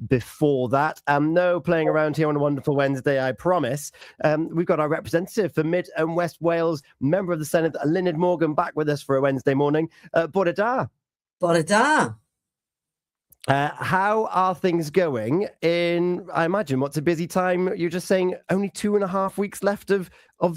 before that. No playing around here on a wonderful Wednesday, I promise. We've got our representative for Mid and West Wales, member of the Senedd, Eluned Morgan, back with us for a Wednesday morning. Bore da. Bore da. How are things going in, I imagine, what's a busy time? You're just saying only 2.5 weeks left of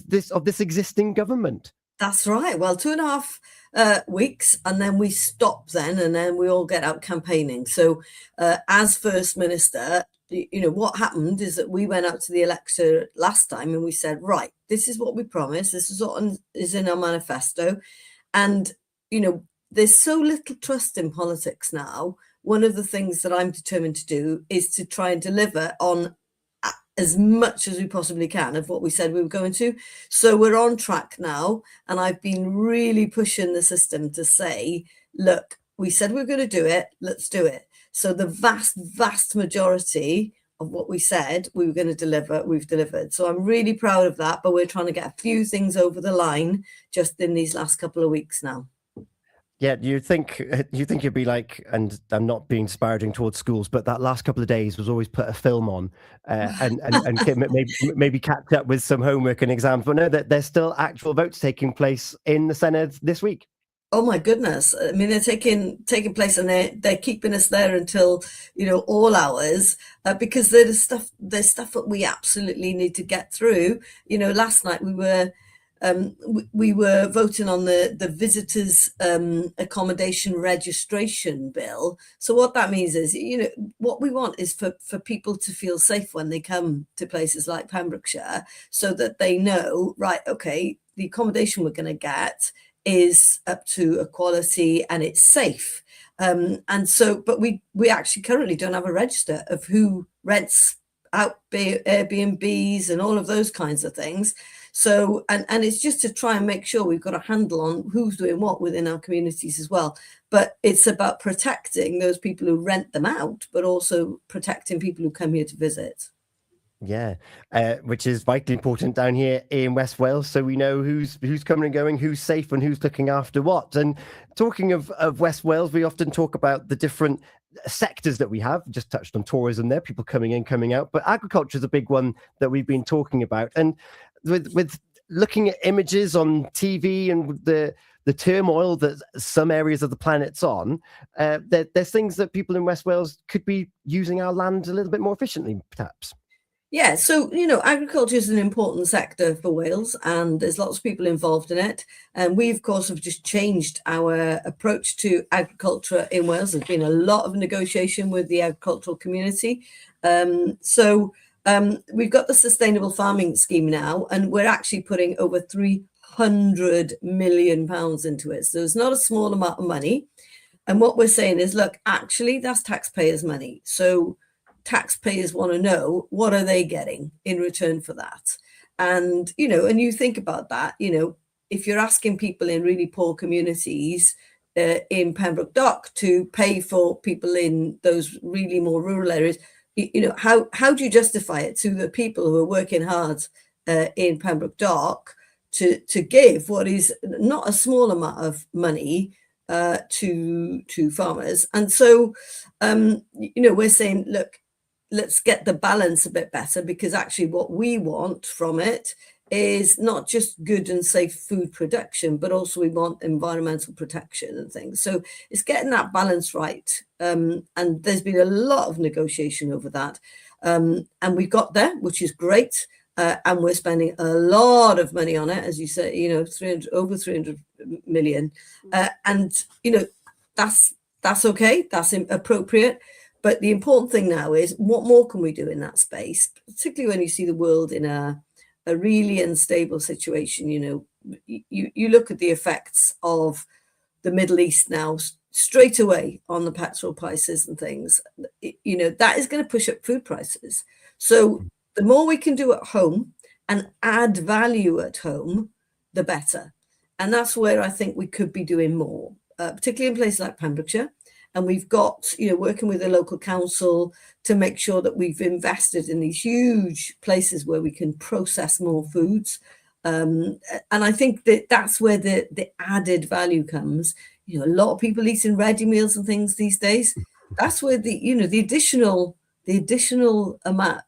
this existing government. That's right. Well, 2.5 weeks, and then we stop then, and then we all get out campaigning. So as First Minister, what happened is that we went out to the electorate last time and we said, right, this is what we promised. This is what is in our manifesto. And, there's so little trust in politics now. One of the things that I'm determined to do is to try and deliver on as much as we possibly can of what we said we were going to. So we're on track now. And I've been really pushing the system to say, look, we said we were going to do it. Let's do it. So the vast, vast majority of what we said we were going to deliver, we've delivered. So I'm really proud of that. But we're trying to get a few things over the line just in these last couple of weeks now. Yeah, you think you'd be like, and I'm not being disparaging towards schools, but that last couple of days was always put a film on and maybe catch up with some homework and exams. But no, that there's still actual votes taking place in the Senedd this week. Oh my goodness! I mean, they're taking place, and they're keeping us there until all hours because there's stuff that we absolutely need to get through. Last night we were voting on the visitors accommodation registration bill. So what that means is, what we want is for people to feel safe when they come to places like Pembrokeshire, so that they know, right, okay, the accommodation we're going to get is up to a quality and it's safe. But we actually currently don't have a register of who rents out Airbnbs and all of those kinds of things. So, and it's just to try and make sure we've got a handle on who's doing what within our communities as well. But it's about protecting those people who rent them out, but also protecting people who come here to visit. Yeah, which is vitally important down here in West Wales, so we know who's coming and going, who's safe and who's looking after what. And talking of West Wales, we often talk about the different sectors that we have. Just touched on tourism there, people coming in, coming out, but agriculture is a big one that we've been talking about. And with looking at images on TV and the turmoil that some areas of the planet's on, there's things that people in West Wales could be using our land a little bit more efficiently, perhaps. Yeah, so, agriculture is an important sector for Wales, and there's lots of people involved in it. And we, of course, have just changed our approach to agriculture in Wales. There's been a lot of negotiation with the agricultural community. We've got the sustainable farming scheme now, and we're actually putting over £300 million into it. So it's not a small amount of money. And what we're saying is, look, actually, that's taxpayers' money. So taxpayers want to know, what are they getting in return for that? And, and you think about that, if you're asking people in really poor communities in Pembroke Dock to pay for people in those really more rural areas, how do you justify it to the people who are working hard in Pembroke Dock to give what is not a small amount of money to farmers? And so, we're saying, look, let's get the balance a bit better, because actually what we want from it is not just good and safe food production, but also we want environmental protection and things. So it's getting that balance right. And there's been a lot of negotiation over that. And we got there, which is great. And we're spending a lot of money on it, as you say, over 300 million. And that's okay. That's appropriate. But the important thing now is, what more can we do in that space, particularly when you see the world in a really unstable situation? You look at the effects of the Middle East now straight away on the petrol prices and things. That is going to push up food prices. So the more we can do at home and add value at home, the better. And that's where I think we could be doing more, particularly in places like Pembrokeshire. And we've got, working with the local council to make sure that we've invested in these huge places where we can process more foods. And I think that's where the added value comes. A lot of people eating ready meals and things these days. That's where the the additional amount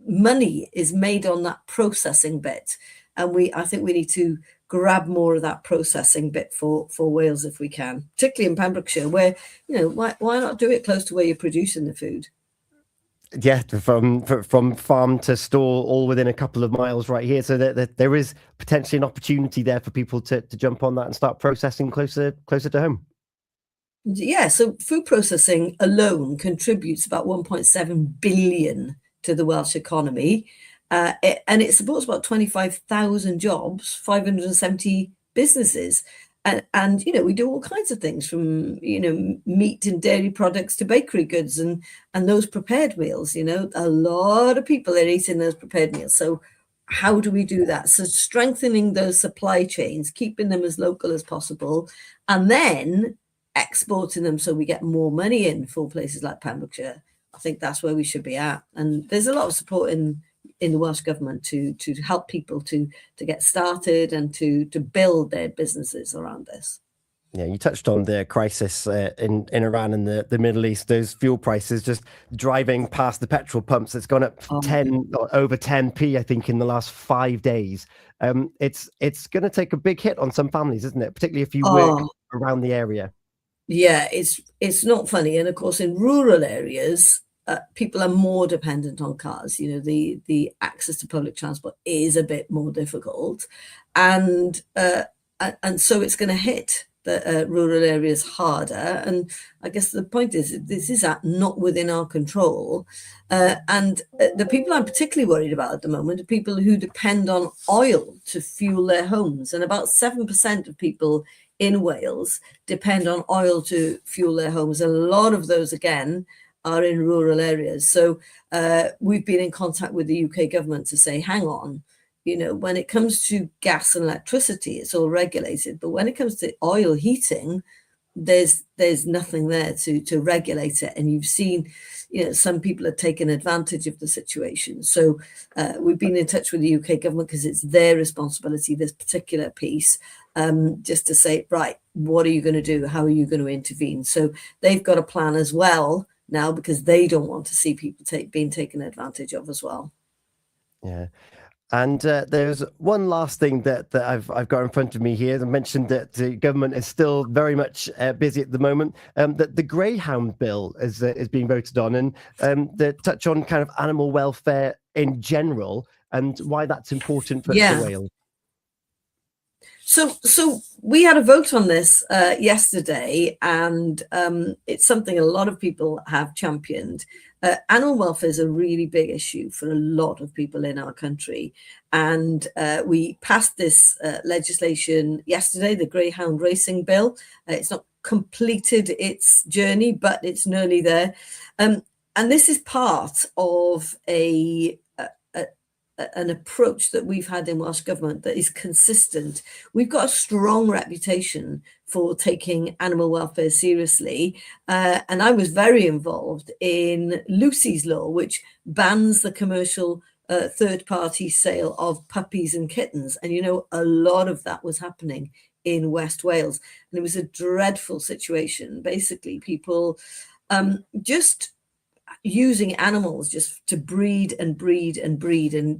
money is made on that processing bit, and I think we need to grab more of that processing bit for Wales if we can, particularly in Pembrokeshire, where why not do it close to where you're producing the food? Yeah, from farm to store, all within a couple of miles right here. So that there is potentially an opportunity there for people to jump on that and start processing closer to home. Yeah, so food processing alone contributes about 1.7 billion to the Welsh economy, and it supports about 25,000 jobs, 570 businesses, and we do all kinds of things from meat and dairy products to bakery goods and those prepared meals. A lot of people are eating those prepared meals. So how do we do that? So strengthening those supply chains, keeping them as local as possible, and then exporting them so we get more money in for places like Pembrokeshire. I think that's where we should be at. And there's a lot of support in the Welsh government to help people to get started and to build their businesses around this. Yeah, you touched on the crisis in Iran and the Middle East. Those fuel prices, just driving past the petrol pumps, it's gone up over 10p, I think, in the last 5 days. It's going to take a big hit on some families, isn't it? Particularly if you work around the area. Yeah, it's not funny. And of course, in rural areas, people are more dependent on cars. The access to public transport is a bit more difficult, and so it's going to hit the rural areas harder. And I guess the point is, this is not within our control. And the people I'm particularly worried about at the moment are people who depend on oil to fuel their homes, and about 7% of people in Wales depend on oil to fuel their homes. A lot of those, again, are in rural areas. So we've been in contact with the UK government to say, hang on, when it comes to gas and electricity, it's all regulated. But when it comes to oil heating, there's nothing there to regulate it. And you've seen, some people have taken advantage of the situation. So we've been in touch with the UK government because it's their responsibility, this particular piece, just to say, right, what are you going to do? How are you going to intervene? So they've got a plan as well now, because they don't want to see people being taken advantage of as well. Yeah. And there's one last thing that I've got in front of me here. I mentioned that the government is still very much busy at the moment. That the Greyhound Bill is being voted on, and the touch on kind of animal welfare in general and why that's important for Wales. So we had a vote on this yesterday, and it's something a lot of people have championed. Animal welfare is a really big issue for a lot of people in our country. And we passed this legislation yesterday, the Greyhound Racing Bill. It's not completed its journey, but it's nearly there. And this is part of an approach that we've had in Welsh Government that is consistent. We've got a strong reputation for taking animal welfare seriously. And I was very involved in Lucy's Law, which bans the commercial third-party sale of puppies and kittens. And, a lot of that was happening in West Wales. And it was a dreadful situation. Basically, people just using animals just to breed and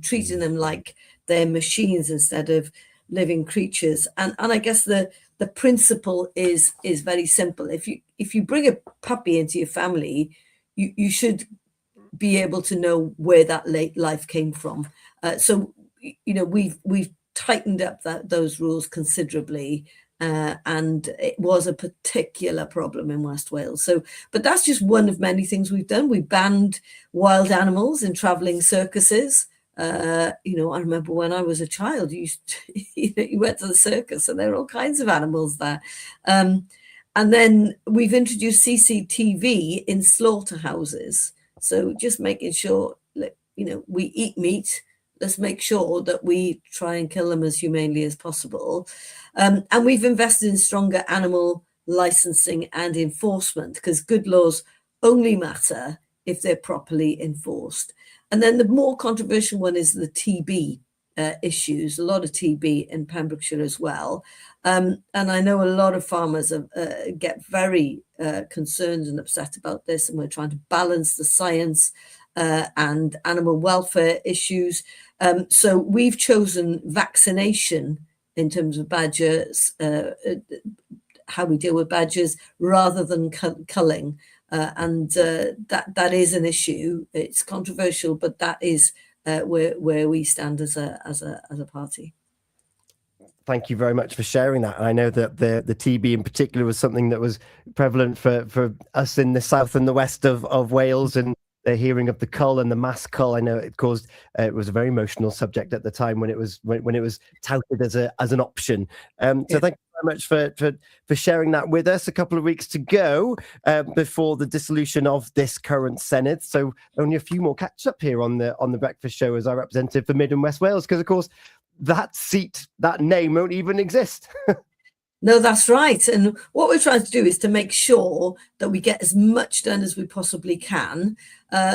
treating them like they're machines instead of living creatures. And I guess the principle is very simple. If you bring a puppy into your family, you should be able to know where that life came from. So we've tightened up those rules considerably. And it was a particular problem in West Wales. But that's just one of many things we've done. We banned wild animals in travelling circuses. I remember when I was a child, you went to the circus and there are all kinds of animals there. And then we've introduced CCTV in slaughterhouses. So just making sure, we eat meat. Let's make sure that we try and kill them as humanely as possible. And we've invested in stronger animal licensing and enforcement, because good laws only matter if they're properly enforced. And then the more controversial one is the TB issues, a lot of TB in Pembrokeshire as well. And I know a lot of farmers get very concerned and upset about this, and we're trying to balance the science and animal welfare issues. So we've chosen vaccination in terms of badgers, how we deal with badgers, rather than culling. And that is an issue. It's controversial, but that is where we stand as a party. Thank you very much for sharing that. And I know that the TB in particular was something that was prevalent for us in the south and the west of Wales, and the hearing of the cull and the mass cull. I know it caused it was a very emotional subject at the time when it was touted as an option. So thank you very much for sharing that with us. A couple of weeks to go before the dissolution of this current Senedd. So only a few more catch up here on the breakfast show as our representative for Mid and West Wales, because of course that seat, that name won't even exist. No, that's right. And what we're trying to do is to make sure that we get as much done as we possibly can.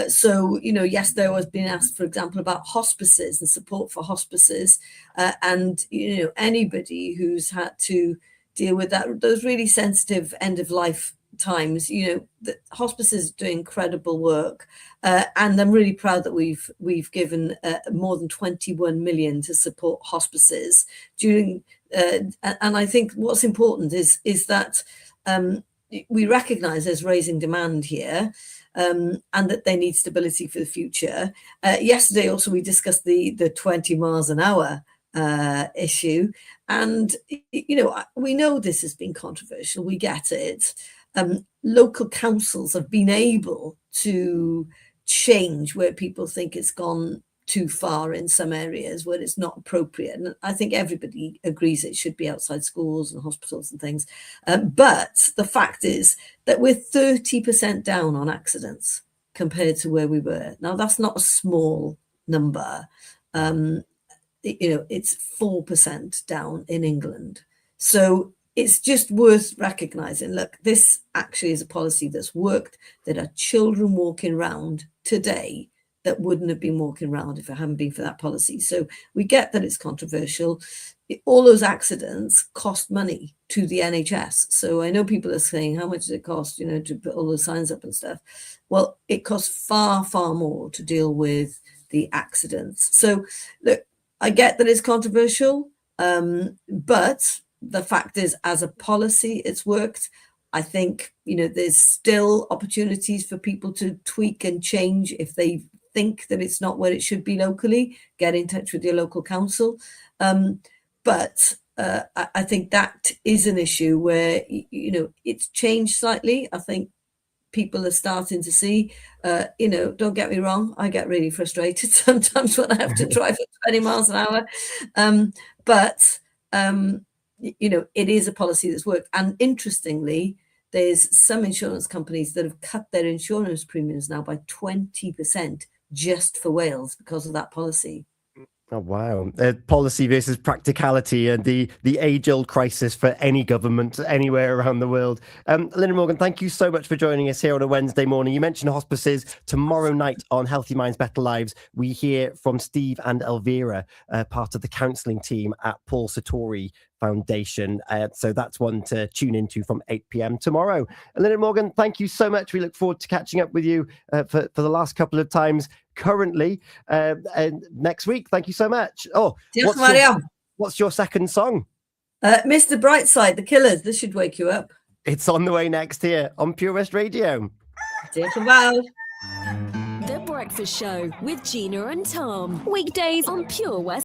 So, yes, there was been asked, for example, about hospices and support for hospices. And, anybody who's had to deal with those really sensitive end of life times, the hospices do incredible work. And I'm really proud that we've given more than 21 million to support hospices during. And I think what's important is that we recognise there's raising demand here, and that they need stability for the future. Yesterday, also, we discussed the 20 miles an hour issue, and we know this has been controversial. We get it. Local councils have been able to change where people think it's gone too far in some areas where it's not appropriate. And I think everybody agrees it should be outside schools and hospitals and things. But the fact is that we're 30% down on accidents compared to where we were. Now, that's not a small number. It's 4% down in England. So it's just worth recognising, look, this actually is a policy that's worked. There are children walking around today that wouldn't have been walking around if it hadn't been for that policy. So we get that it's controversial. All those accidents cost money to the NHS. So I know people are saying, how much does it cost, to put all those signs up and stuff? Well, it costs far, far more to deal with the accidents. So look, I get that it's controversial, but the fact is, as a policy, it's worked. I think, there's still opportunities for people to tweak and change if they think that it's not where it should be locally. Get in touch with your local council. But I think that is an issue where, it's changed slightly. I think people are starting to see, don't get me wrong, I get really frustrated sometimes when I have to drive at 20 miles an hour. But it is a policy that's worked. And interestingly, there's some insurance companies that have cut their insurance premiums now by 20% just for Wales because of that policy. Oh, wow. Policy versus practicality, and the age-old crisis for any government anywhere around the world. Linda Morgan, thank you so much for joining us here on a Wednesday morning. You mentioned hospices. Tomorrow night on Healthy Minds, Better Lives, we hear from Steve and Elvira, part of the counselling team at Paul Sartori Foundation. So that's one to tune into from 8 p.m. tomorrow. And Linda Morgan, thank you so much. We look forward to catching up with you for the last couple of times currently and next week. Thank you so much. Oh, what's your second song? Mr. Brightside, The Killers. This should wake you up. It's on the way next here on Pure West Radio. Diolch yn fawr. The Breakfast Show with Gina and Tom. Weekdays on Pure West.